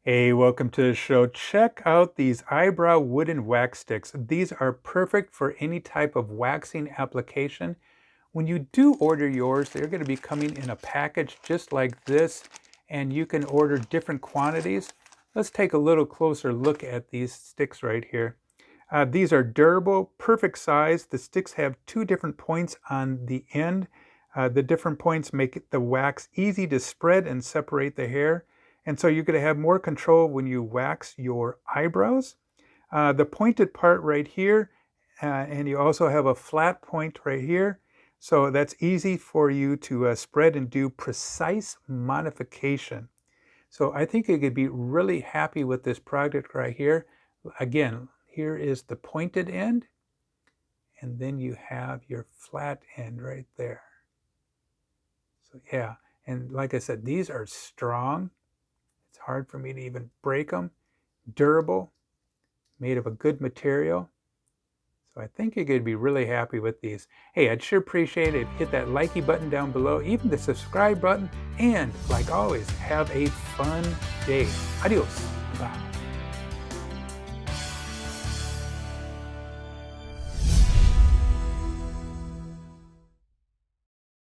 Hey, welcome to the show. Check out these eyebrow wooden wax sticks. These are perfect for any type of waxing application. When you do order yours, they're going to be coming in a package just like this, and you can order different quantities. Let's take a little closer look at these sticks right here. These are durable, perfect size. The sticks have two different points on the end. The different points make the wax easy to spread and separate the hair. And so you're going to have more control when you wax your eyebrows. The pointed part right here, and you also have a flat point right here. So that's easy for you to spread and do precise modification. So I think you could be really happy with this product right here. Again, here is the pointed end, and then you have your flat end right there. So yeah, and like I said, these are strong. It's hard for me to even break them. Durable, made of a good material. So I think you're going to be really happy with these. Hey, I'd sure appreciate it if you hit that likey button down below, even the subscribe button, and like always, have a fun day. Adios. Bye.